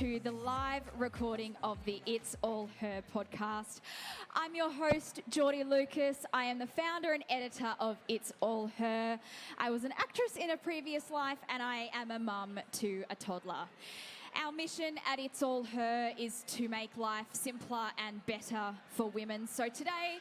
to the live recording of the It's All Her podcast. I'm your host, Jordy Lucas. I am the founder and editor of It's All Her. I was an actress in a previous life and I am a mum to a toddler. Our mission at It's All Her is to make life simpler and better for women. So today,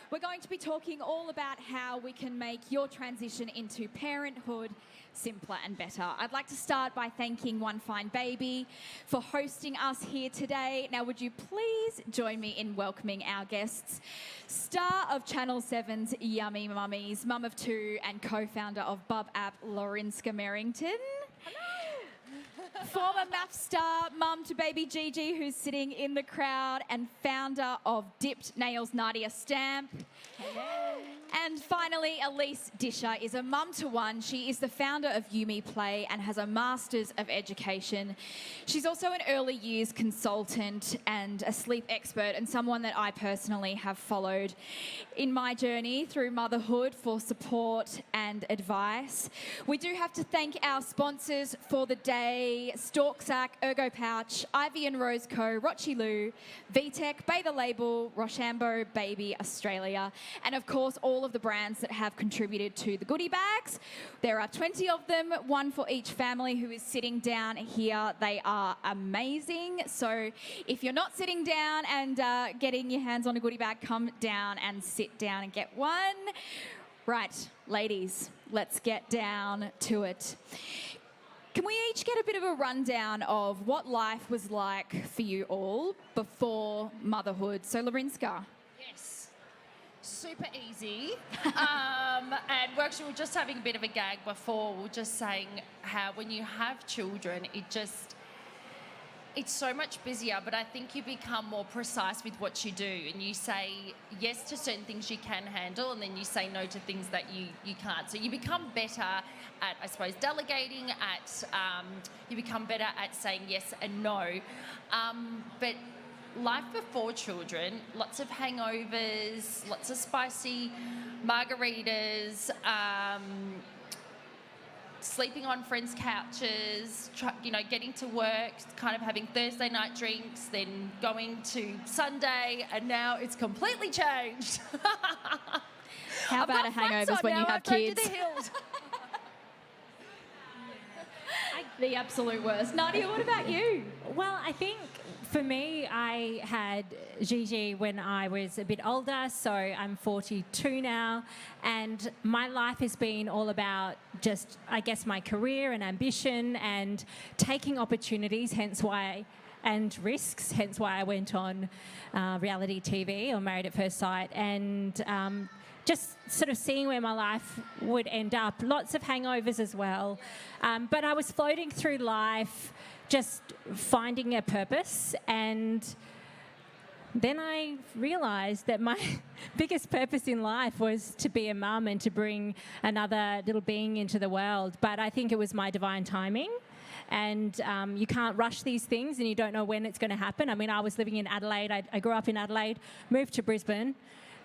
we're going to be talking all about how we can make your transition into parenthood simpler and better. I'd like to start by thanking One Fine Baby for hosting us here today. Now, would you please join me in welcoming our guests? Star of Channel 7's Yummy Mummies, mum of two and co-founder of Bub app, Lorinska Merrington. Former maths star, mum to baby Gigi, who's sitting in the crowd, and founder of Dipped Nails, Nadia Stamp. Hello. And finally, Elise Disher is a mum to one. She is the founder of Yummy Play and has a Masters of Education. She's also an early years consultant and a sleep expert, and someone that I personally have followed in my journey through motherhood for support and advice. We do have to thank our sponsors for the day: Storksak, Ergopouch, Ivy and Rose Co, Rochi, Vtech, Bay the Label, Roshambo, Baby Australia, and of course all of the brands that have contributed to the goodie bags. There are 20 of them, one for each family who is sitting down here. They are amazing. So if you're not sitting down and getting your hands on a goodie bag, come down and sit down and get one. Right, ladies, let's get down to it. Can we each get a bit of a rundown of what life was like for you all before motherhood? So, Lorinska. Yes, super easy. And we're actually just having a bit of a gag before. We were just saying how when you have children, it's so much busier, but I think you become more precise with what you do, and you say yes to certain things you can handle, and then you say no to things that you can't. So you become better at, I suppose, delegating, you become better at saying yes and no. But life before children, lots of hangovers, lots of spicy margaritas, sleeping on friends' couches, getting to work, kind of having Thursday night drinks, then going to Sunday, and now it's completely changed. How about a hangovers when you have kids? To the hills. The absolute worst. Nadia, what about you? Well, I think for me, I had Gigi when I was a bit older, so I'm 42 now, and my life has been all about just, I guess, my career and ambition and taking opportunities, and risks, hence why I went on reality TV or Married at First Sight, and just sort of seeing where my life would end up. Lots of hangovers as well. But I was floating through life, just finding a purpose, and then I realised that my biggest purpose in life was to be a mum and to bring another little being into the world. But I think it was my divine timing. And you can't rush these things, and you don't know when it's going to happen. I mean, I was living in Adelaide. I grew up in Adelaide, moved to Brisbane,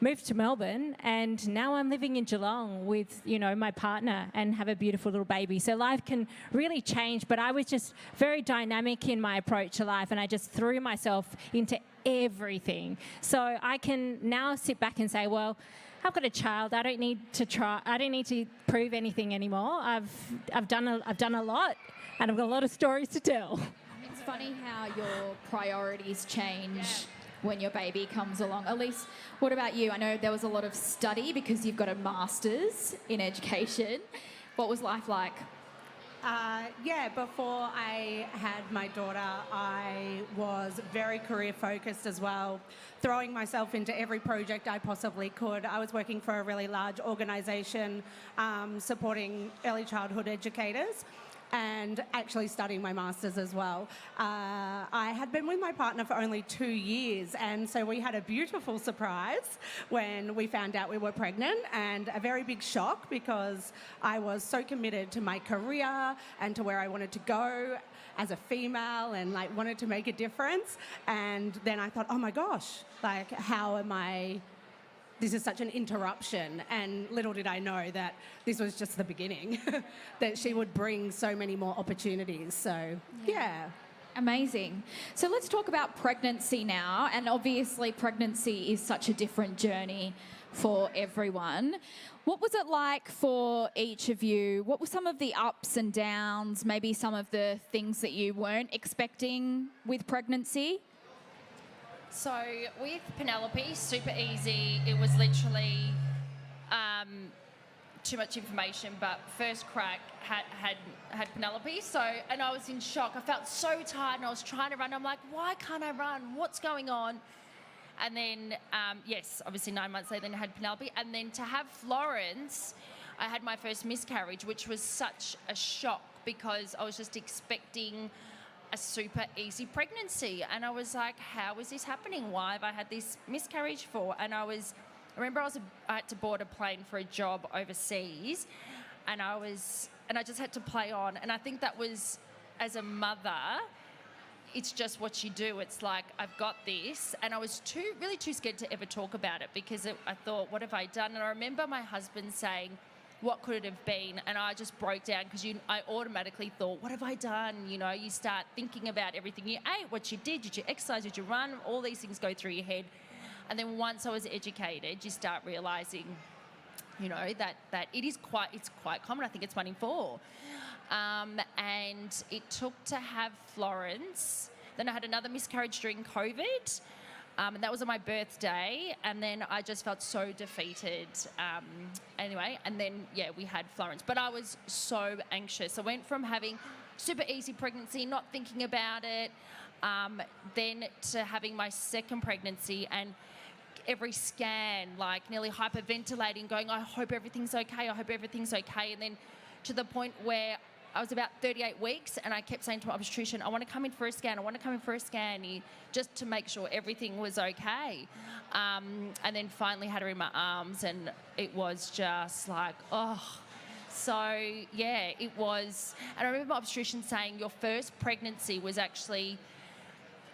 moved to Melbourne, and now I'm living in Geelong with, my partner and have a beautiful little baby. So life can really change, but I was just very dynamic in my approach to life, and I just threw myself into everything. So I can now sit back and say, well, I've got a child. I don't need to prove anything anymore. I've done a lot, and I've got a lot of stories to tell. It's funny how your priorities change when your baby comes along. Elise, what about you? I know there was a lot of study because you've got a master's in education. What was life like? Before I had my daughter, I was very career focused as well, throwing myself into every project I possibly could. I was working for a really large organisation supporting early childhood educators, and actually studying my master's as well. I had been with my partner for only 2 years, and so we had a beautiful surprise when we found out we were pregnant, and a very big shock because I was so committed to my career and to where I wanted to go as a female, and wanted to make a difference. And then I thought, oh my gosh, how am I this is such an interruption. And little did I know that this was just the beginning, that she would bring so many more opportunities. So, yeah. Amazing. So let's talk about pregnancy now. And obviously, pregnancy is such a different journey for everyone. What was it like for each of you? What were some of the ups and downs, maybe some of the things that you weren't expecting with pregnancy? So with Penelope, super easy. It was literally too much information, but first crack had Penelope. So, and I was in shock. I felt so tired and I was trying to run. I'm like, why can't I run? What's going on? And then, yes, obviously 9 months later, then I had Penelope. And then to have Florence, I had my first miscarriage, which was such a shock because I was just expecting a super easy pregnancy. And I was like, how is this happening? Why have I had this miscarriage for? And I remember I had to board a plane for a job overseas, and I just had to play on. And I think that was, as a mother, it's just what you do. It's like, I've got this. And I was really too scared to ever talk about it because I thought, what have I done? And I remember my husband saying, what could it have been? And I just broke down because I automatically thought, what have I done? You know, you start thinking about everything you ate, what you did you exercise, did you run? All these things go through your head. And then once I was educated, you start realising, you know, that it's quite common. I think it's 1 in 4. And it took to have Florence. Then I had another miscarriage during COVID, and that was on my birthday. And then I just felt so defeated. Anyway, and then, yeah, we had Florence. But I was so anxious. I went from having super easy pregnancy, not thinking about it, then to having my second pregnancy and every scan, like nearly hyperventilating, going, I hope everything's okay, I hope everything's okay. And then to the point where I was about 38 weeks and I kept saying to my obstetrician, I want to come in for a scan, I want to come in for a scan, just to make sure everything was okay. And then finally had her in my arms and it was just like, oh. So, yeah, it was. And I remember my obstetrician saying, your first pregnancy was actually,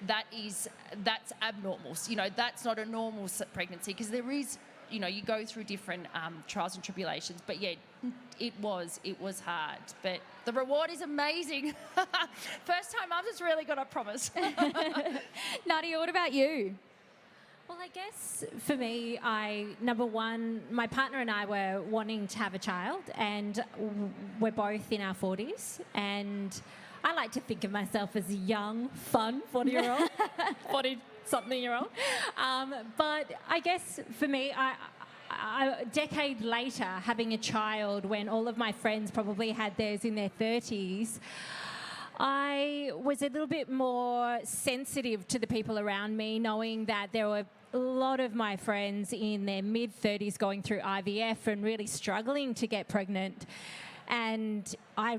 that's abnormal. You know, that's not a normal pregnancy because there is, you know, you go through different trials and tribulations. But yeah, it was hard. But the reward is amazing. First time mums is really good, I promise. Nadia, what about you? Well, I guess for me, number one, my partner and I were wanting to have a child, and we're both in our 40s, and I like to think of myself as a young, fun 40-year-old, 40-something-year-old. But I guess for me, a decade later, having a child when all of my friends probably had theirs in their 30s, I was a little bit more sensitive to the people around me, knowing that there were a lot of my friends in their mid-30s going through IVF and really struggling to get pregnant. And I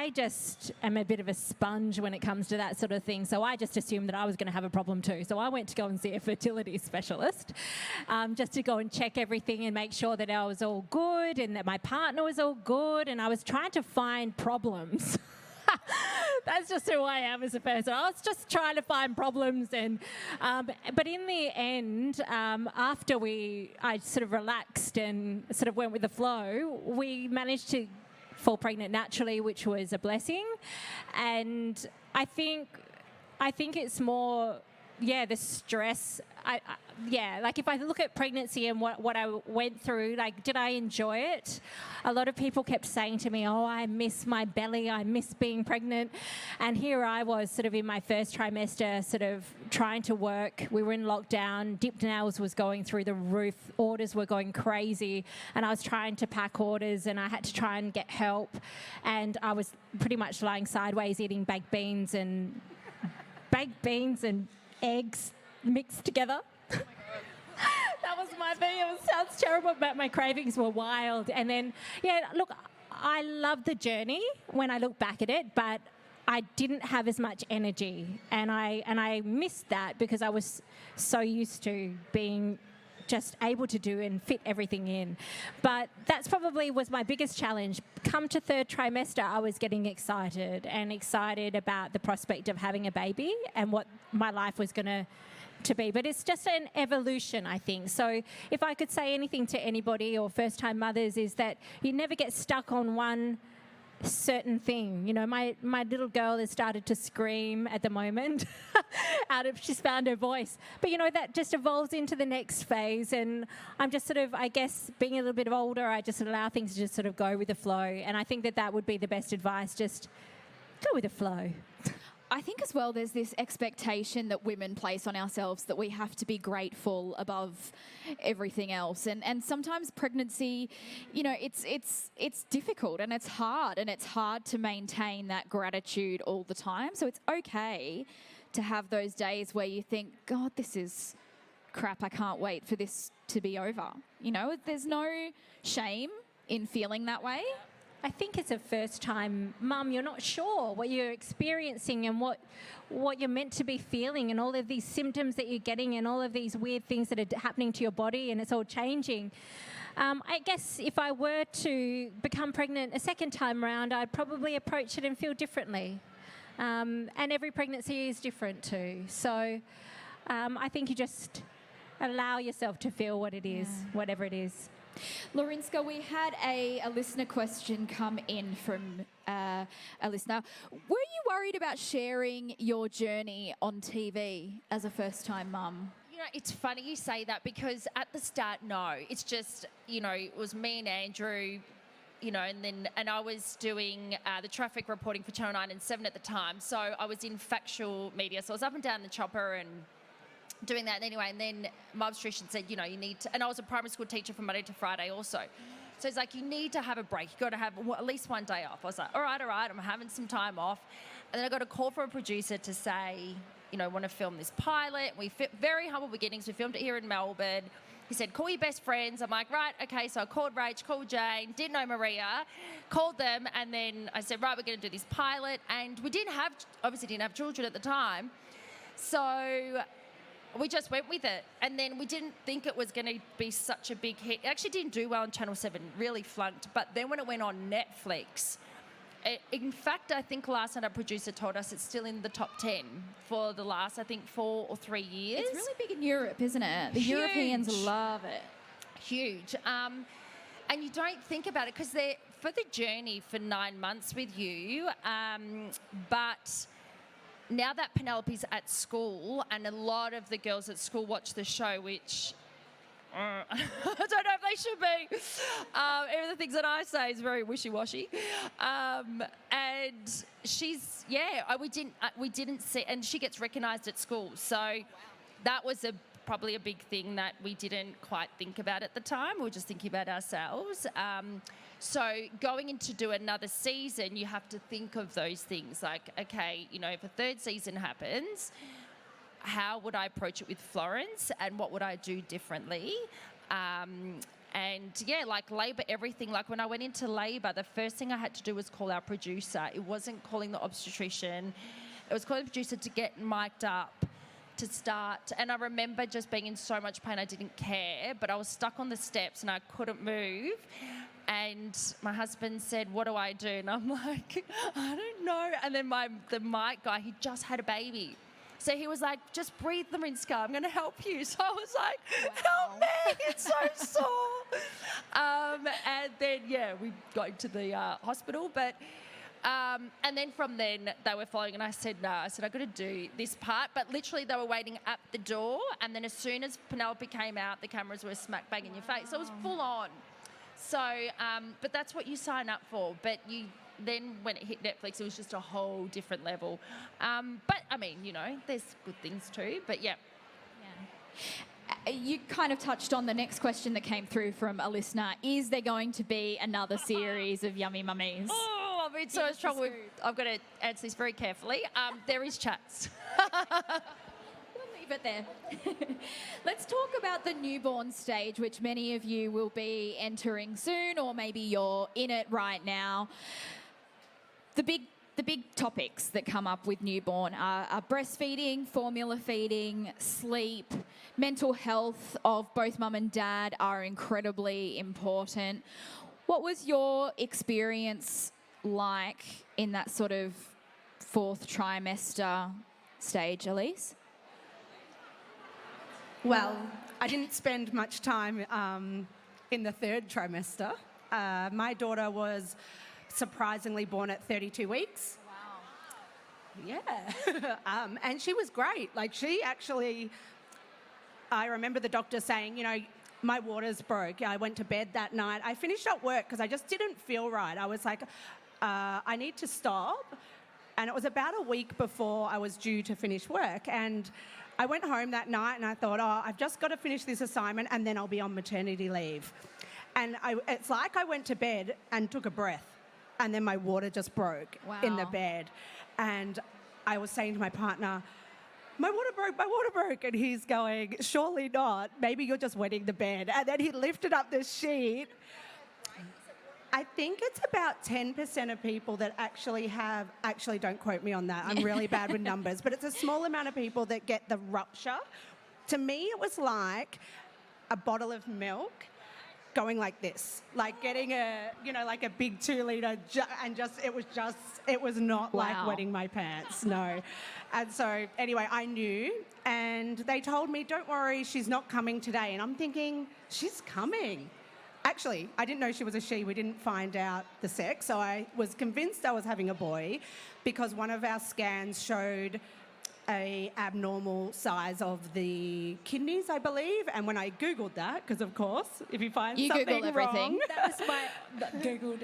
just am a bit of a sponge when it comes to that sort of thing. So I just assumed that I was going to have a problem too. So I went to go and see a fertility specialist just to go and check everything and make sure that I was all good and that my partner was all good. And I was trying to find problems. That's just who I am as a person. I was just trying to find problems, and but in the end, after I sort of relaxed and sort of went with the flow, we managed to fall pregnant naturally, which was a blessing. And I think it's more, the stress. Like if I look at pregnancy and what I went through, like, did I enjoy it? A lot of people kept saying to me, oh, I miss my belly, I miss being pregnant. And here I was sort of in my first trimester, sort of trying to work. We were in lockdown, dipped nails was going through the roof, orders were going crazy, and I was trying to pack orders and I had to try and get help. And I was pretty much lying sideways eating baked beans and eggs mixed together. Oh my God. That was my thing. It sounds terrible, but my cravings were wild. And then, look, I love the journey when I look back at it, but I didn't have as much energy. And I missed that because I was so used to being just able to do and fit everything in. But that's probably was my biggest challenge. Come to third trimester, I was getting excited about the prospect of having a baby and what my life was going to be. But it's just an evolution, I think. So if I could say anything to anybody or first-time mothers is that you never get stuck on one certain thing. You know, my little girl has started to scream at the moment she's found her voice. But, you know, that just evolves into the next phase. And I'm just sort of, I guess, being a little bit older, I just allow things to just sort of go with the flow. And I think that would be the best advice, just go with the flow. I think as well there's this expectation that women place on ourselves that we have to be grateful above everything else. And sometimes pregnancy, you know, it's difficult and it's hard to maintain that gratitude all the time. So it's okay to have those days where you think, God, this is crap, I can't wait for this to be over. You know, there's no shame in feeling that way. I think as a first-time mum, you're not sure what you're experiencing and what you're meant to be feeling, and all of these symptoms that you're getting and all of these weird things that are happening to your body, and it's all changing. I guess if I were to become pregnant a second time around, I'd probably approach it and feel differently. And every pregnancy is different too. So I think you just allow yourself to feel what it is, whatever it is. Lorinska, we had a listener question come in from a listener. Were you worried about sharing your journey on TV as a first-time mum? You know, it's funny you say that because at the start, no. It's just, you know, it was me and Andrew, you know, and I was doing the traffic reporting for Channel 9 and 7 at the time. So I was in factual media. So I was up and down the chopper and doing that anyway. And then my obstetrician said, you know, you need to, and I was a primary school teacher from Monday to Friday also. So it's like, you need to have a break. You've got to have at least one day off. I was like, all right, I'm having some time off. And then I got a call from a producer to say, you know, want to film this pilot. We very humble beginnings. We filmed it here in Melbourne. He said, call your best friends. I'm like, right, okay. So I called Rach, called Jane, didn't know Maria, called them. And then I said, right, we're going to do this pilot. And we obviously didn't have children at the time. So we just went with it. And then we didn't think it was going to be such a big hit. It actually didn't do well on Channel 7, really flunked. But then when it went on Netflix, in fact, I think last night our producer told us it's still in the top 10 for the last, I think, 4 or 3 years. It's really big in Europe, isn't it? The Huge. Europeans love it. Huge. And you don't think about it because they're for the journey for 9 months with you. But now that Penelope's at school and a lot of the girls at school watch the show, which I don't know if they should be. Even the things that I say is very wishy-washy. And she's, we didn't see, and she gets recognised at school. So that was probably a big thing that we didn't quite think about at the time. We were just thinking about ourselves. So going in to do another season, you have to think of those things like, okay, you know, if a third season happens, how would I approach it with Florence and what would I do differently? And yeah, like labour, everything. Like when I went into labour, the first thing I had to do was call our producer. It wasn't calling the obstetrician. It was calling the producer to get mic'd up to start. And I remember just being in so much pain, I didn't care, but I was stuck on the steps and I couldn't move. And my husband said, what do I do? And I'm like, I don't know. And then the mic guy, he just had a baby. So he was like, just breathe, Lorinska, I'm going to help you. So I was like, help me, it's so sore. And then, we got into the hospital. But and then from then, they were following, and I said, no. I said, I've got to do this part. But literally, they were waiting at the door. And then as soon as Penelope came out, the cameras were smack bang in your face. So it was full on. So, but that's what you sign up for. But then when it hit Netflix, it was just a whole different level. But, I mean, you know, there's good things too. But, yeah. You kind of touched on the next question that came through from a listener. Is there going to be another series of Yummy Mummies? Oh, I'm in so much trouble. I've got to answer this very carefully. There is chats. Leave it there. Let's talk about the newborn stage, which many of you will be entering soon, or maybe you're in it right now. The big topics that come up with newborn are breastfeeding, formula feeding, sleep, mental health of both mum and dad are incredibly important. What was your experience like in that sort of 4th trimester stage, Elise? Well, I didn't spend much time in the 3rd trimester. My daughter was surprisingly born at 32 weeks. Wow. Yeah. And she was great. Like, she actually, I remember the doctor saying, you know, my waters broke. I went to bed that night. I finished up work because I just didn't feel right. I was like, I need to stop. And it was about a week before I was due to finish work. And I went home that night and I thought, oh, I've just got to finish this assignment and then I'll be on maternity leave. And it's like I went to bed and took a breath, and then my water just broke in the Wow. bed. And I was saying to my partner, my water broke. And he's going, surely not. Maybe you're just wetting the bed. And then he lifted up the sheet. I think it's about 10% of people that actually don't quote me on that. I'm really bad with numbers, but it's a small amount of people that get the rupture. To me, it was like a bottle of milk going like this, like getting like a big 2 litre, it was not like Wow. wetting my pants, no. And so anyway, I knew, and they told me, don't worry, she's not coming today. And I'm thinking, she's coming. Actually, I didn't know she was a she. We didn't find out the sex, so I was convinced I was having a boy because one of our scans showed a abnormal size of the kidneys, I believe. And when I Googled that, because of course, if you find You something Google everything. wrong, That was my Googled.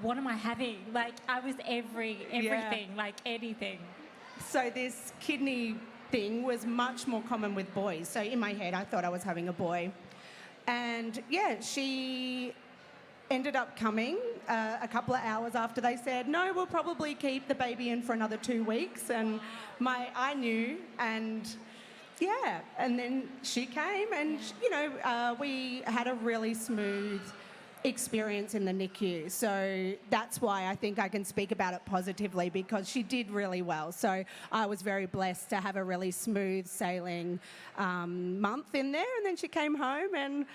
What am I having? Like, I was everything, like anything. so this kidney thing was much more common with boys. So in my head, I thought I was having a boy. And yeah, she ended up coming a couple of hours after they said, no, we'll probably keep the baby in for another 2 weeks. And I knew, and yeah, and then she came, and we had a really smooth experience in the NICU. So that's why I think I can speak about it positively, because she did really well. So I was very blessed to have a really smooth sailing month in there, and then she came home and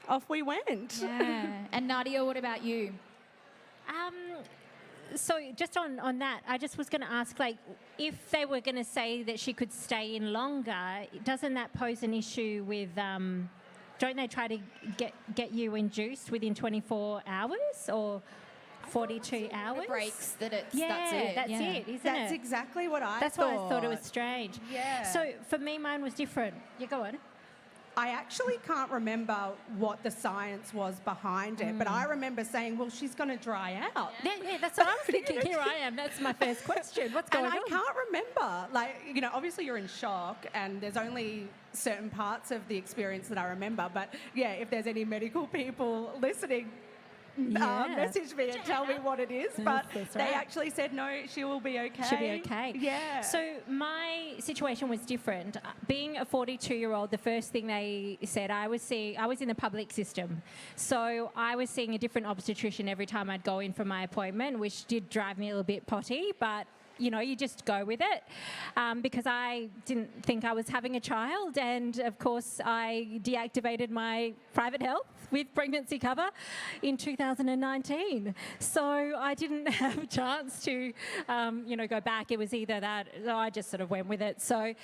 off we went. Yeah. And Nadia, what about you? So just on that, I just was going to ask, like, if they were going to say that she could stay in longer, doesn't that pose an issue with, don't they try to get you induced within 24 hours or 42 hours? The breaks that it's, Yeah, that's it. that's yeah. it, isn't That's it? exactly what I That's thought. why I thought it was strange. Yeah. So for me, mine was different. You go on. I actually can't remember what the science was behind it, but I remember saying, well, she's going to dry out. Yeah, that's what I'm thinking. Here I am. That's my first question. What's going And I on? can't remember. Like, obviously you're in shock, and there's only certain parts of the experience that I remember. But yeah, if there's any medical people listening, Yeah. message me and tell me what it is. But That's they right. actually said, no, she will be okay. She'll be okay. Yeah. So my situation was different. Being a 42-year-old, the first thing they said, I was in the public system. So I was seeing a different obstetrician every time I'd go in for my appointment, which did drive me a little bit potty, but you just go with it, because I didn't think I was having a child. And of course, I deactivated my private health with pregnancy cover in 2019. So I didn't have a chance to, go back. It was either that, or I just sort of went with it. So,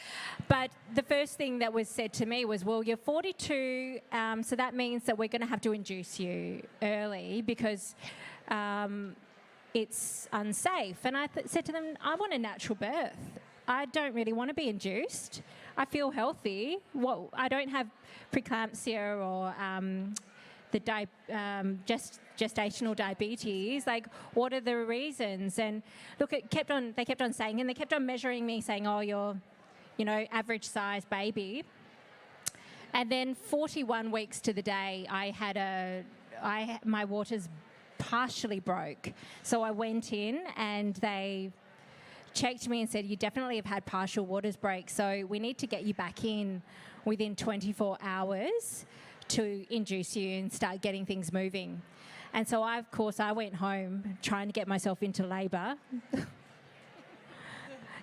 but the first thing that was said to me was, well, you're 42, so that means that we're going to have to induce you early because it's unsafe. And I said to them, I want a natural birth. I don't really want to be induced. I feel healthy. I don't have preeclampsia or gestational diabetes. Like, what are the reasons? And look, they kept on saying, and they kept on measuring me, saying, oh, you're, average size baby. And then 41 weeks to the day, my waters partially broke. So I went in and they checked me and said, you definitely have had partial waters break, so we need to get you back in within 24 hours to induce you and start getting things moving. And so I went home trying to get myself into labour.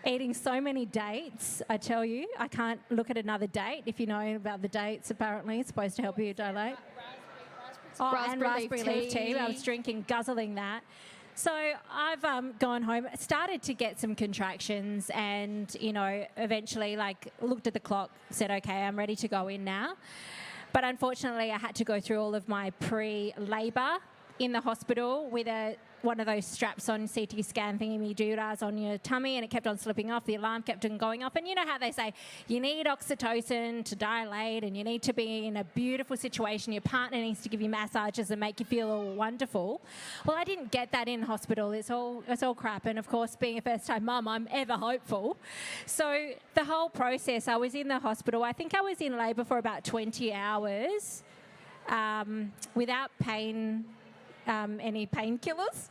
Eating so many dates, I tell you. I can't look at another date. If you know about the dates, apparently it's supposed to help you dilate. And raspberry leaf tea. I was drinking, guzzling that. So I've gone home, started to get some contractions, and, eventually, looked at the clock, said, okay, I'm ready to go in now. But unfortunately, I had to go through all of my pre-labour in the hospital with a one of those straps-on CT scan thingy-me-doodahs on your tummy, and it kept on slipping off. The alarm kept on going off. And you know how they say you need oxytocin to dilate, and you need to be in a beautiful situation. Your partner needs to give you massages and make you feel all wonderful. Well, I didn't get that in hospital. It's all crap. And of course, being a first-time mum, I'm ever hopeful. So the whole process, I was in the hospital. I think I was in labour for about 20 hours without pain, any painkillers.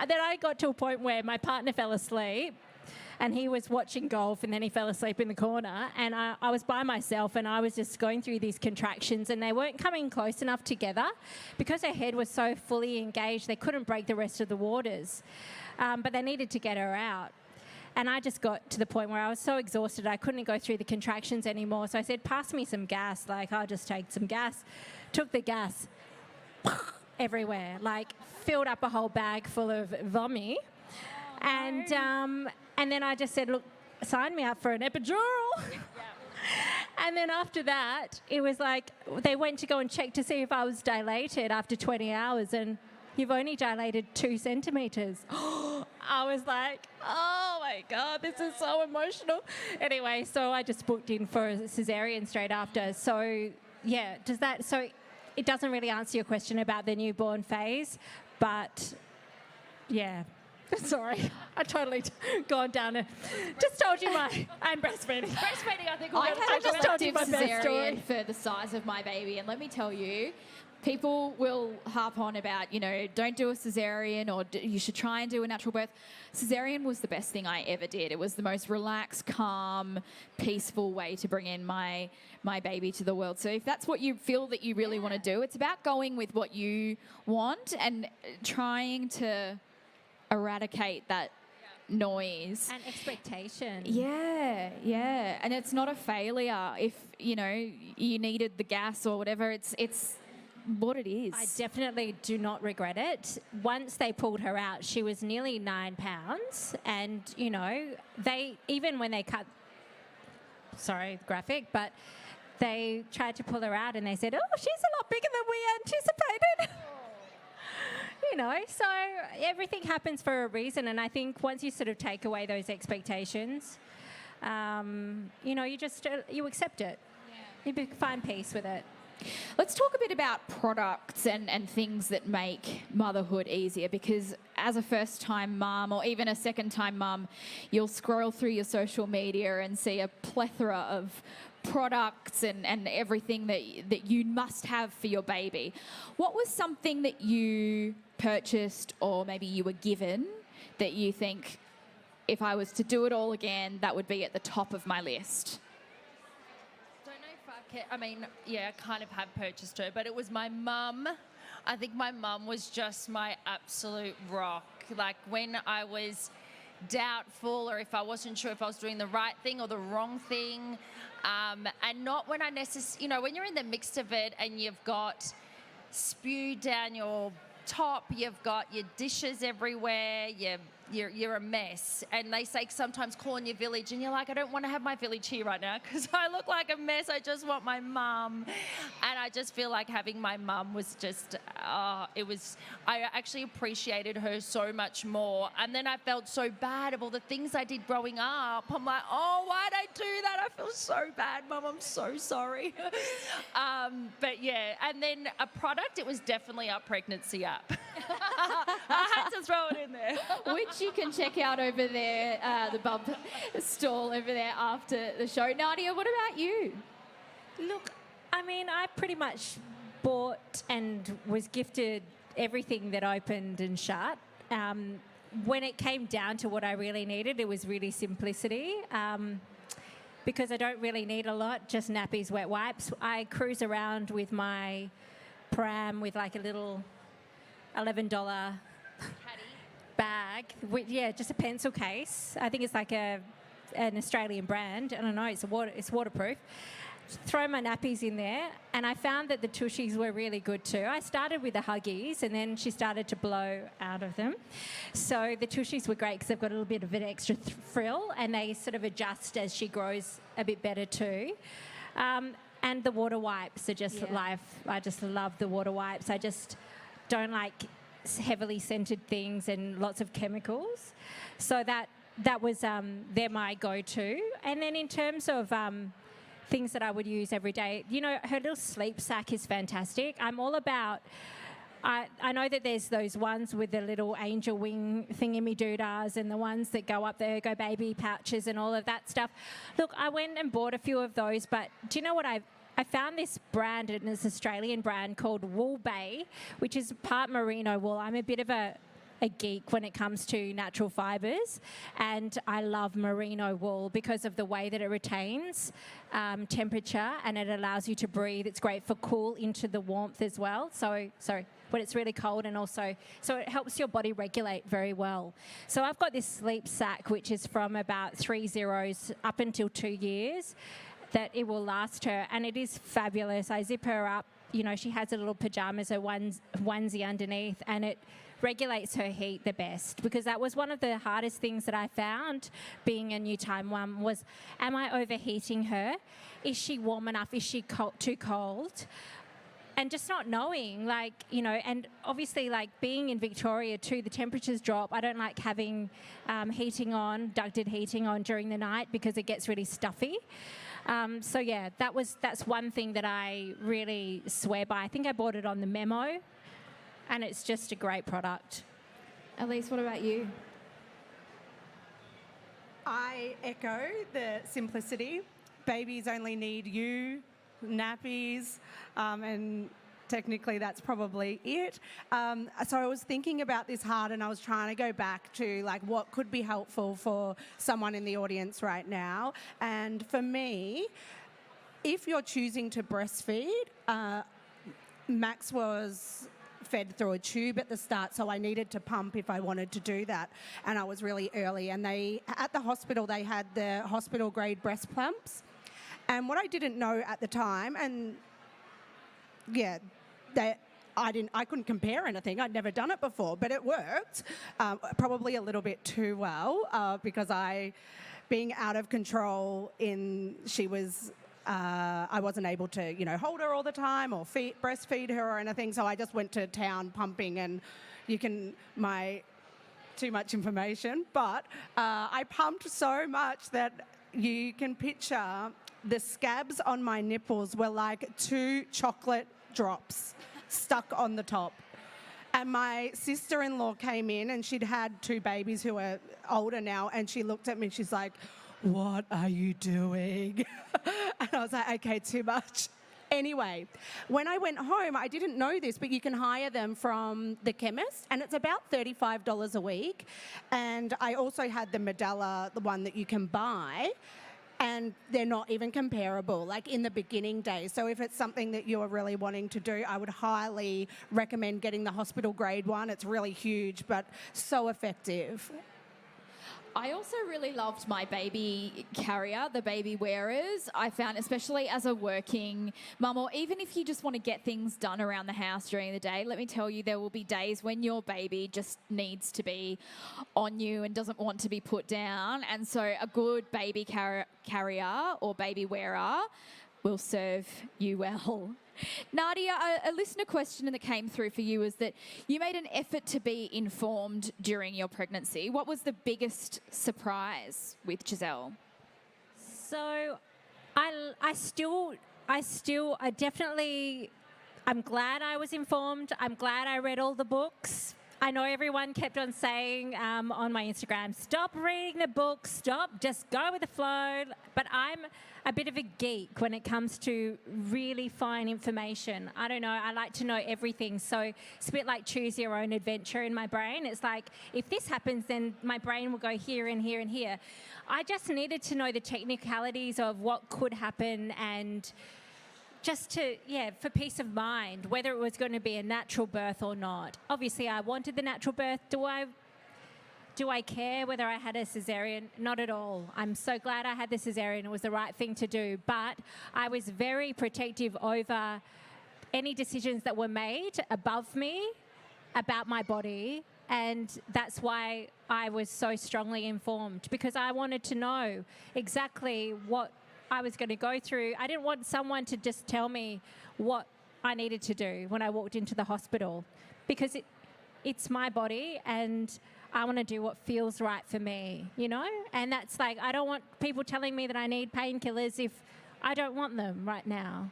Then I got to a point where my partner fell asleep and he was watching golf, and then he fell asleep in the corner, and I was by myself, and I was just going through these contractions, and they weren't coming close enough together. Because her head was so fully engaged, they couldn't break the rest of the waters, but they needed to get her out. And I just got to the point where I was so exhausted I couldn't go through the contractions anymore. So I said, pass me some gas. Like, I'll just take some gas. Took the gas everywhere, like filled up a whole bag full of vommy. And then I just said, look, sign me up for an epidural. And then after that, it was like they went to go and check to see if I was dilated after 20 hours, and you've only dilated 2 centimetres. I was like, oh my God, this is so emotional. Anyway, so I just booked in for a cesarean straight after. So, yeah, so it doesn't really answer your question about the newborn phase, but yeah. Sorry, I totally gone down just told you I'm breastfeeding. Breastfeeding, I think. I had just a told you elective my best story. cesarean for the size of my baby, and let me tell you, people will harp on about, don't do a cesarean, or you should try and do a natural birth. Cesarean was the best thing I ever did. It was the most relaxed, calm, peaceful way to bring in my baby to the world. So if that's what you feel that you really want to do, it's about going with what you want and trying to eradicate that noise And expectation. Yeah, and it's not a failure if you needed the gas or whatever. It's what it is. I definitely do not regret it. Once they pulled her out, she was nearly 9 pounds, and they, even when they cut, sorry, graphic, but they tried to pull her out and they said, oh, she's a lot bigger than we anticipated. So everything happens for a reason, and I think once you sort of take away those expectations, you accept it. Yeah. You find peace with it. Let's talk a bit about products and things that make motherhood easier, because as a first-time mum or even a second-time mum, you'll scroll through your social media and see a plethora of products and everything that you must have for your baby. What was something that you purchased or maybe you were given that you think, if I was to do it all again, that would be at the top of my list? Don't know if I can. I mean, yeah, I kind of have purchased her, but it was my mum. I think my mum was just my absolute rock. Like, when I was doubtful, or if I wasn't sure if I was doing the right thing or the wrong thing, and not when I necessarily, when you're in the midst of it and you've got spew down your top, you've got your dishes everywhere, you're a mess. And they say sometimes call on your village, and you're like, I don't want to have my village here right now because I look like a mess. I just want my mum. And I just feel like having my mum was just, I actually appreciated her so much more. And then I felt so bad of all the things I did growing up. I'm like, oh, why'd I do that? I feel so bad, Mum. I'm so sorry. But yeah, and then a product, it was definitely our pregnancy app. I had to throw it in there. Which you can check out over there, the bump stall over there after the show. Nadia, what about you? Look, I mean, I pretty much bought and was gifted everything that opened and shut. When it came down to what I really needed, it was really simplicity. Because I don't really need a lot, just nappies, wet wipes. I cruise around with my pram with like a little $11 bag. Just a pencil case. I think it's like an Australian brand. I don't know, it's waterproof. Throw my nappies in there, and I found that the tushies were really good too. I started with the Huggies, and then she started to blow out of them. So the tushies were great because they've got a little bit of an extra frill, and they sort of adjust as she grows a bit better too. And the water wipes are just life. I just love the water wipes. I just don't like heavily scented things and lots of chemicals. So that was they're my go-to. And then in terms of things that I would use every day, you know, her little sleep sack is fantastic. I'm all about. I know that there's those ones with the little angel wing thingy-me-doodahs and the ones that go up the Ergo Baby pouches and all of that stuff. Look, I went and bought a few of those, but do you know what I found this brand, and it's an Australian brand called Wool Bay, which is part merino wool. I'm a bit of a geek when it comes to natural fibres, and I love merino wool because of the way that it retains temperature and it allows you to breathe. It's great for cool into the warmth as well. So, sorry, when it's really cold, and also, so it helps your body regulate very well. So I've got this sleep sack, which is from about 3 zeros up until 2 years, that it will last her, and it is fabulous. I zip her up. You know, she has a little pajamas, a onesie underneath, and it regulates her heat the best, because that was one of the hardest things that I found being a new time mum was, am I overheating her? Is she warm enough? Is she too cold? And just not knowing, like, you know, and obviously, like, being in Victoria too, the temperatures drop. I don't like having ducted heating on during the night because it gets really stuffy. So yeah, that's one thing that I really swear by. I think I bought it on the Memo, and it's just a great product. Elise, what about you? I echo the simplicity. Babies only need you, nappies, and technically that's probably it. So I was thinking about this hard, and I was trying to go back to like what could be helpful for someone in the audience right now. And for me, if you're choosing to breastfeed, Max was fed through a tube at the start, so I needed to pump if I wanted to do that, and I was really early. And at the hospital, they had the hospital grade breast pumps. And what I didn't know at the time, and yeah, I couldn't compare anything. I'd never done it before, but it worked. Probably a little bit too well because being out of control I wasn't able to, you know, hold her all the time or breastfeed her or anything. So I just went to town pumping, and too much information, but I pumped so much that you can picture the scabs on my nipples were like 2 chocolate drops stuck on the top. And my sister-in-law came in, and she'd had 2 babies who are older now, and she looked at me and she's like, "What are you doing?" And I was like, okay, too much. Anyway, when I went home, I didn't know this, but you can hire them from the chemist, and it's about $35 a week. And I also had the Medela, the one that you can buy, and they're not even comparable, like in the beginning days. So if it's something that you're really wanting to do, I would highly recommend getting the hospital grade one. It's really huge, but so effective. I also really loved my baby carrier, the baby wearers. I found, especially as a working mum, or even if you just want to get things done around the house during the day, let me tell you, there will be days when your baby just needs to be on you and doesn't want to be put down. And so a good baby carrier or baby wearer will serve you well. Nadia, a listener question that came through for you is that you made an effort to be informed during your pregnancy. What was the biggest surprise with Giselle? So I'm glad I was informed. I'm glad I read all the books. I know everyone kept on saying on my Instagram, stop reading the books, just go with the flow. But I'm a bit of a geek when it comes to really fine information. I don't know, I like to know everything. So it's a bit like choose your own adventure in my brain. It's like, if this happens, then my brain will go here and here and here. I just needed to know the technicalities of what could happen, and just for peace of mind, whether it was going to be a natural birth or not. Obviously, I wanted the natural birth. Do I care whether I had a cesarean? Not at all. I'm so glad I had the cesarean. It was the right thing to do. But I was very protective over any decisions that were made above me about my body. And that's why I was so strongly informed, because I wanted to know exactly what I was going to go through. I didn't want someone to just tell me what I needed to do when I walked into the hospital, because it's my body and I want to do what feels right for me, you know? And that's like, I don't want people telling me that I need painkillers if I don't want them right now.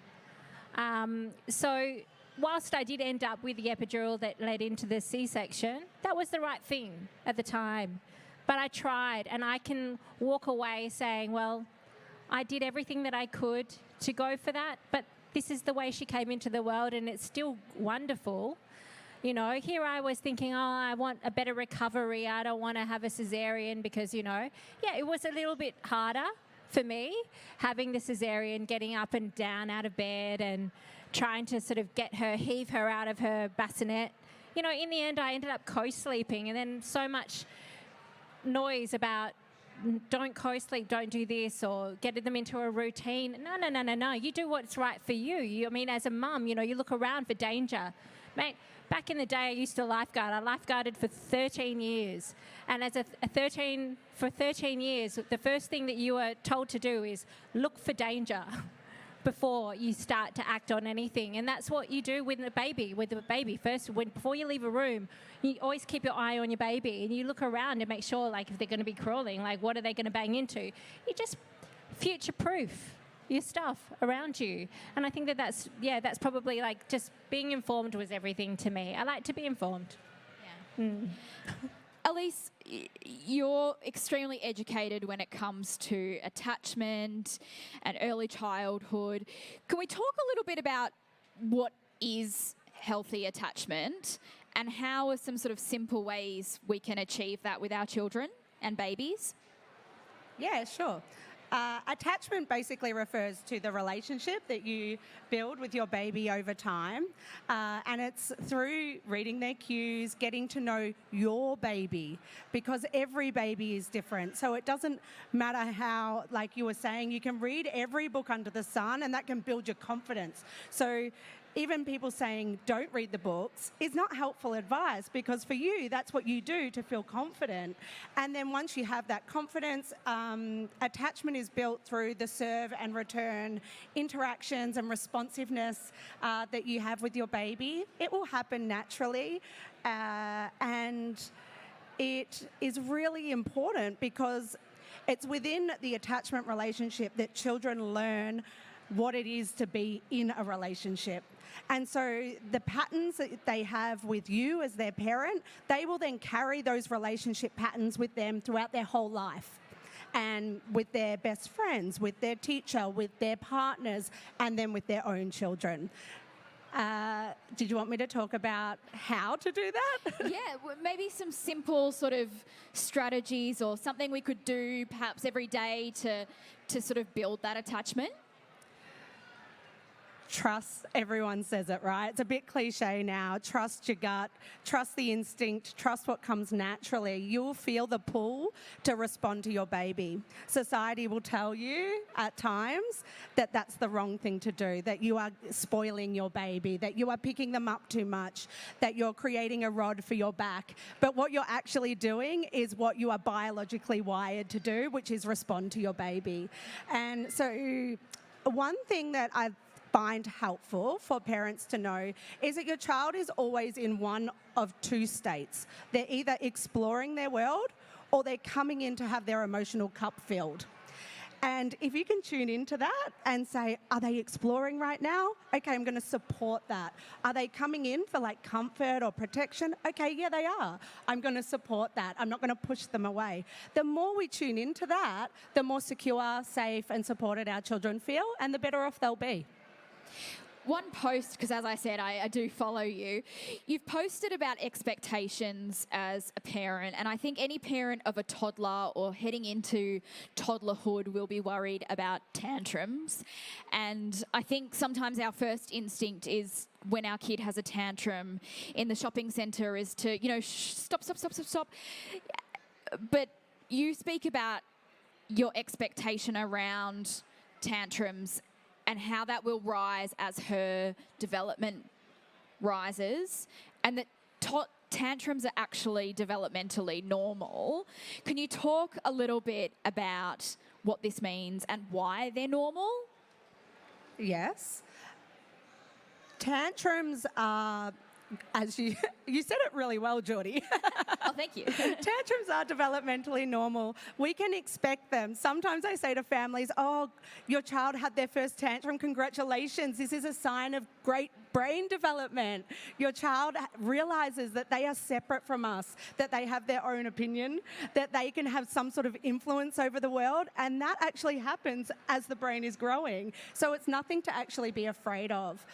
So whilst I did end up with the epidural that led into the C-section, that was the right thing at the time. But I tried, and I can walk away saying, well, I did everything that I could to go for that, but this is the way she came into the world, and it's still wonderful. You know, here I was thinking, oh, I want a better recovery. I don't want to have a cesarean because, you know, yeah, it was a little bit harder for me having the cesarean, getting up and down out of bed and trying to sort of heave her out of her bassinet. You know, in the end, I ended up co-sleeping, and then so much noise about don't co-sleep, don't do this, or get them into a routine. No. You do what's right for you. I mean, as a mum, you know, you look around for danger. Mate, back in the day, I used to lifeguard. I lifeguarded for 13 years. And as for 13 years, the first thing that you are told to do is look for danger before you start to act on anything. And that's what you do with a baby. First, before you leave a room, you always keep your eye on your baby and you look around and make sure, like, if they're going to be crawling, like, what are they going to bang into? You just future-proof your stuff around you. And I think that's probably, like, just being informed was everything to me. I like to be informed. Yeah. Elise, you're extremely educated when it comes to attachment and early childhood. Can we talk a little bit about what is healthy attachment and how are some sort of simple ways we can achieve that with our children and babies? Yeah, sure. Attachment basically refers to the relationship that you build with your baby over time. And it's through reading their cues, getting to know your baby, because every baby is different. So it doesn't matter how, like you were saying, you can read every book under the sun and that can build your confidence. So even people saying don't read the books is not helpful advice, because for you, that's what you do to feel confident. And then once you have that confidence, attachment is built through the serve and return interactions and responsiveness that you have with your baby. It will happen naturally. And it is really important because it's within the attachment relationship that children learn what it is to be in a relationship. And so the patterns that they have with you as their parent, they will then carry those relationship patterns with them throughout their whole life, and with their best friends, with their teacher, with their partners, and then with their own children. Did you want me to talk about how to do that? Yeah, maybe some simple sort of strategies or something we could do perhaps every day to sort of build that attachment. Trust, everyone says it, right? It's a bit cliche now. Trust your gut, trust the instinct, trust what comes naturally. You'll feel the pull to respond to your baby. Society will tell you at times that that's the wrong thing to do, that you are spoiling your baby, that you are picking them up too much, that you're creating a rod for your back. But what you're actually doing is what you are biologically wired to do, which is respond to your baby. And so one thing that I find helpful for parents to know is that your child is always in one of two states. They're either exploring their world or they're coming in to have their emotional cup filled. And if you can tune into that and say, are they exploring right now? Okay, I'm going to support that. Are they coming in for like comfort or protection? Okay, yeah, they are. I'm going to support that. I'm not going to push them away. The more we tune into that, the more secure, safe and supported our children feel, and the better off they'll be. One post, because as I said, I do follow you. You've posted about expectations as a parent, and I think any parent of a toddler or heading into toddlerhood will be worried about tantrums. And I think sometimes our first instinct is when our kid has a tantrum in the shopping centre is to, you know, stop. But you speak about your expectation around tantrums and how that will rise as her development rises, and that tantrums are actually developmentally normal. Can you talk a little bit about what this means and why they're normal? Yes. Tantrums are as you said it really well, Jordy. Oh, thank you. Tantrums are developmentally normal. We can expect them. Sometimes I say to families, oh, your child had their first tantrum. Congratulations. This is a sign of great brain development. Your child realizes that they are separate from us, that they have their own opinion, that they can have some sort of influence over the world, and that actually happens as the brain is growing. So it's nothing to actually be afraid of.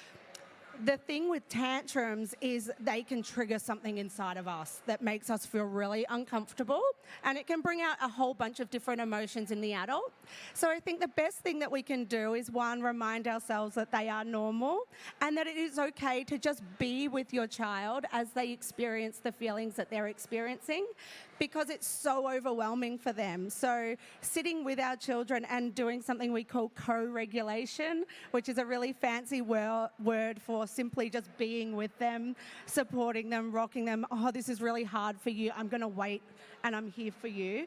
The thing with tantrums is they can trigger something inside of us that makes us feel really uncomfortable, and it can bring out a whole bunch of different emotions in the adult. So I think the best thing that we can do is, one, remind ourselves that they are normal and that it is okay to just be with your child as they experience the feelings that they're experiencing, because it's so overwhelming for them. So sitting with our children and doing something we call co-regulation, which is a really fancy word for simply just being with them, supporting them, rocking them. Oh, this is really hard for you. I'm going to wait and I'm here for you.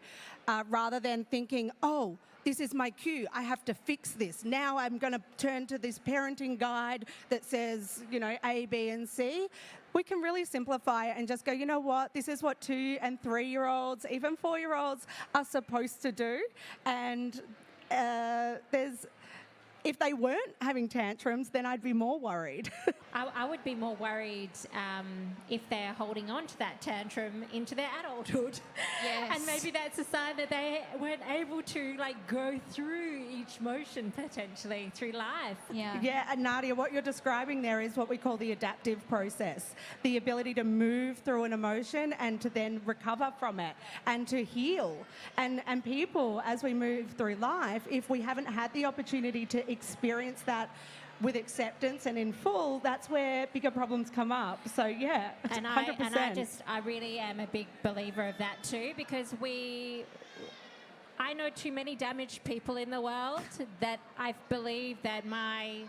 Rather than thinking, oh, this is my cue. I have to fix this. Now I'm going to turn to this parenting guide that says, you know, A, B, and C. We can really simplify it and just go, you know what, this is what 2- and 3-year-olds, even 4-year-olds are supposed to do. And if they weren't having tantrums, then I'd be more worried. I would be more worried if they're holding on to that tantrum into their adulthood. Yes. And maybe that's a sign that they weren't able to go through each motion potentially through life. Yeah. Yeah, and Nadia, what you're describing there is what we call the adaptive process, the ability to move through an emotion and to then recover from it and to heal. And people, as we move through life, if we haven't had the opportunity to experience that with acceptance and in full, that's where bigger problems come up. So yeah, it's And 100%. I really am a big believer of that too, because I know too many damaged people in the world that I believe that my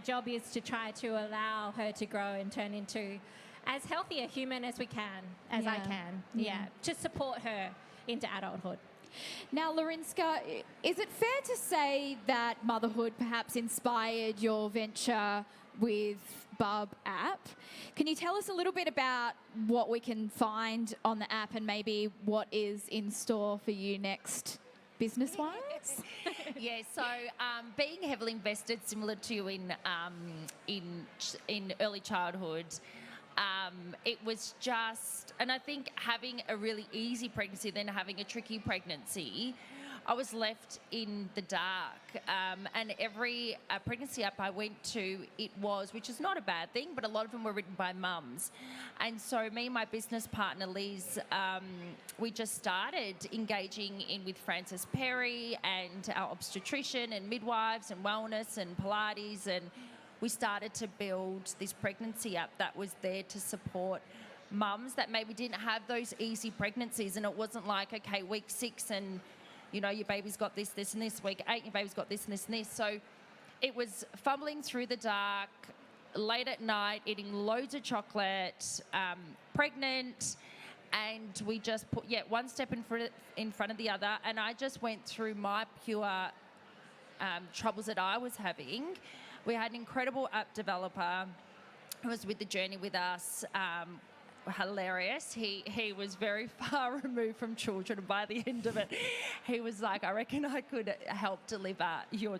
job is to try to allow her to grow and turn into as healthy a human as I can. Yeah, to support her into adulthood. Now, Lorinska, is it fair to say that motherhood perhaps inspired your venture with Bub app? Can you tell us a little bit about what we can find on the app and maybe what is in store for you next business-wise? Yeah, so being heavily invested, similar to you in early childhood, it was just, and I think having a really easy pregnancy, then having a tricky pregnancy, I was left in the dark. And every pregnancy app I went to, which is not a bad thing, but a lot of them were written by mums. And so me and my business partner, Liz, we just started engaging in with Frances Perry and our obstetrician and midwives and wellness and Pilates, and we started to build this pregnancy app that was there to support mums that maybe didn't have those easy pregnancies. And it wasn't like, okay, week 6 and, you know, your baby's got this, this, and this. Week 8, your baby's got this and this and this. So it was fumbling through the dark, late at night, eating loads of chocolate, pregnant, and we just put, one step in front of the other. And I just went through my pure troubles that I was having. We had an incredible app developer who was with the journey with us. Hilarious. He was very far removed from children, and by the end of it, he was like, I reckon I could help deliver your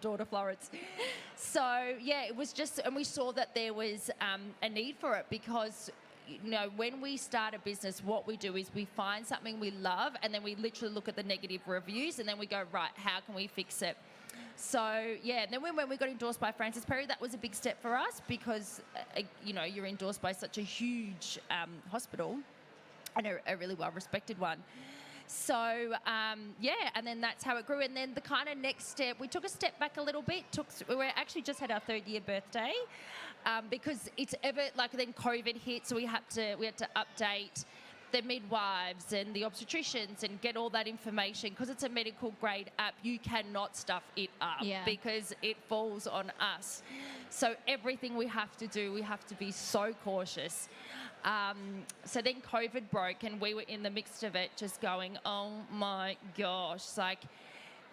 daughter Florence. So, yeah, it was just, and we saw that there was a need for it because, you know, when we start a business, what we do is we find something we love and then we literally look at the negative reviews and then we go, right, how can we fix it? So, yeah, then when we got endorsed by Frances Perry, that was a big step for us because, you know, you're endorsed by such a huge hospital and a really well-respected one. So, and then that's how it grew. And then the kind of next step, we took a step back a little bit. We actually just had our 3rd-year birthday because it's then COVID hit, so we had to update the midwives and the obstetricians and get all that information because it's a medical grade app. You cannot stuff it up because it falls on us. So everything we have to do, we have to be so cautious. So then COVID broke and we were in the midst of it just going, oh my gosh, like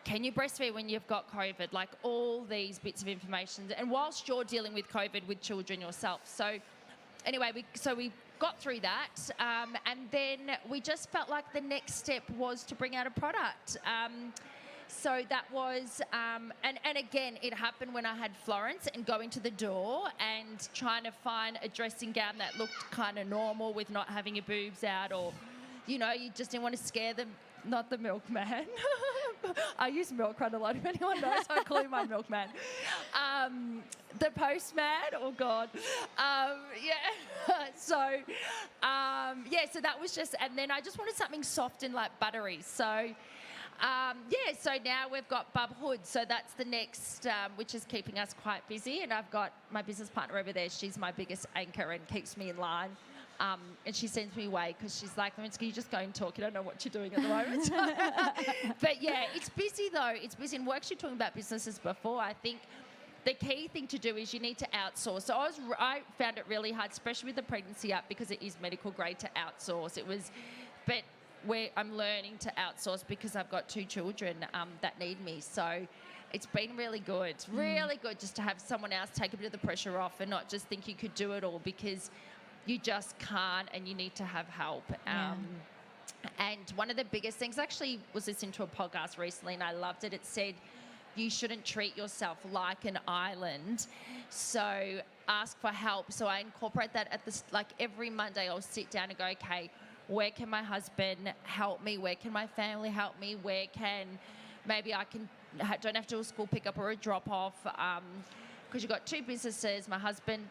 can you breastfeed when you've got COVID? Like all these bits of information. And whilst you're dealing with COVID with children yourself. So anyway, we got through that. And then we just felt like the next step was to bring out a product. So that was, and again, it happened when I had Florence and going to the door and trying to find a dressing gown that looked kind of normal with not having your boobs out, or, you know, you just didn't want to scare them. Not the milkman. I use milk quite a lot, if anyone knows. I call him my milkman. The postman, oh God. So that was just, and then I just wanted something soft and like buttery. So, so now we've got Bub Hood. So that's the next, which is keeping us quite busy. And I've got my business partner over there. She's my biggest anchor and keeps me in line. And she sends me away because she's like, Lorinska, you just go and talk. You don't know what you're doing at the moment. But yeah, it's busy though. It's busy. And we're actually talking about businesses before. I think the key thing to do is you need to outsource. So I found it really hard, especially with the pregnancy app, because it is medical grade to outsource. But I'm learning to outsource because I've got 2 children that need me. So it's been really good. Really good just to have someone else take a bit of the pressure off and not just think you could do it all, because you just can't, and you need to have help. And one of the biggest things, I actually was listening to a podcast recently and I loved it. It said, you shouldn't treat yourself like an island. So ask for help. So I incorporate that at this, like every Monday I'll sit down and go, okay, where can my husband help me? Where can my family help me? Where can, maybe I can, don't have to do a school pickup or a drop off. Because you've got 2 businesses. My husband,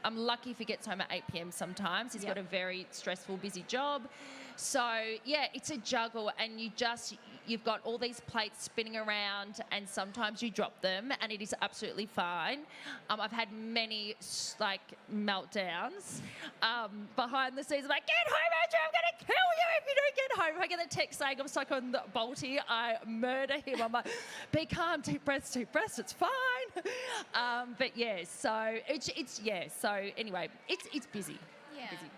I'm lucky if he gets home at 8 p.m. sometimes. He's got a very stressful, busy job. So, yeah, it's a juggle, and you've got all these plates spinning around, and sometimes you drop them, and it is absolutely fine. I've had many, meltdowns behind the scenes. I'm like, get home, Andrew, I'm going to kill you if you don't get home. If I get a text saying I'm stuck on the Balti, I murder him. I'm like, be calm, deep breaths, it's fine. But, yeah, so anyway, it's busy. Yeah. Busy.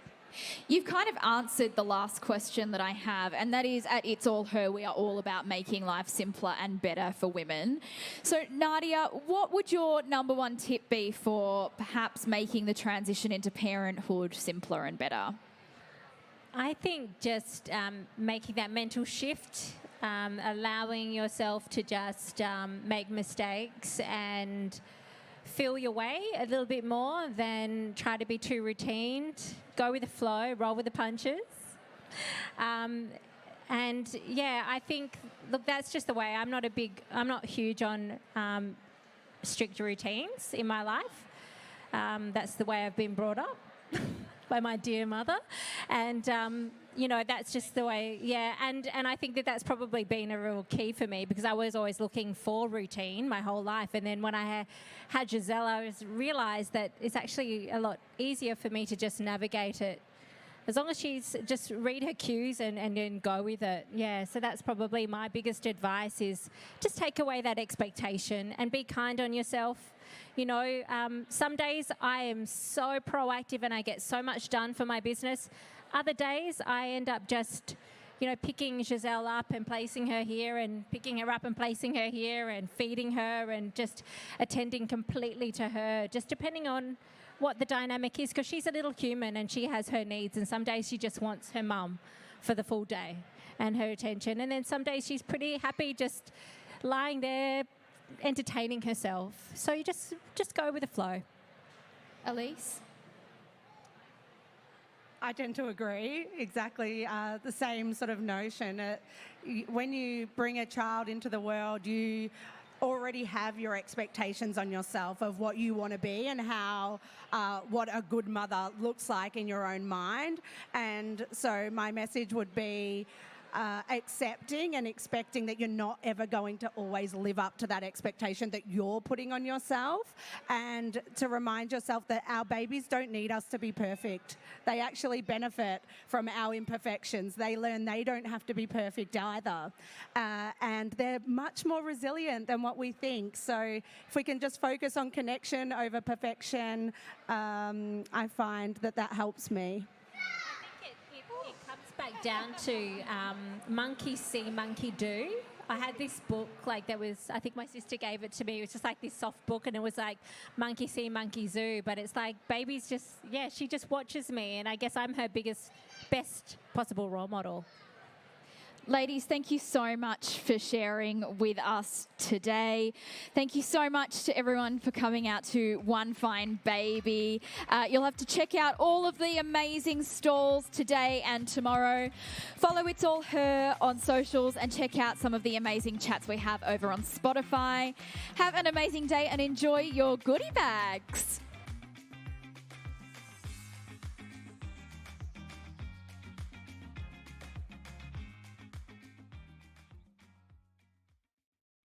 You've kind of answered the last question that I have, and that is at It's All Her, we are all about making life simpler and better for women. So, Nadia, what would your number 1 tip be for perhaps making the transition into parenthood simpler and better? I think just making that mental shift, allowing yourself to just make mistakes and feel your way a little bit more than try to be too routined. Go with the flow, roll with the punches. And yeah, I think, look, that's just the way. I'm not huge on strict routines in my life. That's the way I've been brought up by my dear mother. And, that's just the way, And I think that that's probably been a real key for me, because I was always looking for routine my whole life. And then when I had Giselle, I realised that it's actually a lot easier for me to just navigate it. As long as she's just read her cues and then go with it. Yeah, so that's probably my biggest advice, is just take away that expectation and be kind on yourself. Some days I am so proactive and I get so much done for my business. Other days I end up just, picking Giselle up and placing her here, and picking her up and placing her here, and feeding her, and just attending completely to her, just depending on what the dynamic is, because she's a little human and she has her needs, and some days she just wants her mum for the full day and her attention, and then some days she's pretty happy just lying there entertaining herself. So you just go with the flow. Elise? I tend to agree, exactly the same sort of notion. When you bring a child into the world, you already have your expectations on yourself of what you want to be and how what a good mother looks like in your own mind. And so my message would be accepting and expecting that you're not ever going to always live up to that expectation that you're putting on yourself, and to remind yourself that our babies don't need us to be perfect. They actually benefit from our imperfections. They learn they don't have to be perfect either. And they're much more resilient than what we think. So if we can just focus on connection over perfection, I find that helps me. Back down to monkey see, monkey do. I had this book, like, that was, I think my sister gave it to me. It was just like this soft book, and it was like Monkey See, Monkey Zoo. But it's like baby's just, yeah, she just watches me, and I guess I'm her best possible role model. Ladies, thank you so much for sharing with us today. Thank you so much to everyone for coming out to One Fine Baby. You'll have to check out all of the amazing stalls today and tomorrow. Follow It's All Her on socials and check out some of the amazing chats we have over on Spotify. Have an amazing day and enjoy your goodie bags.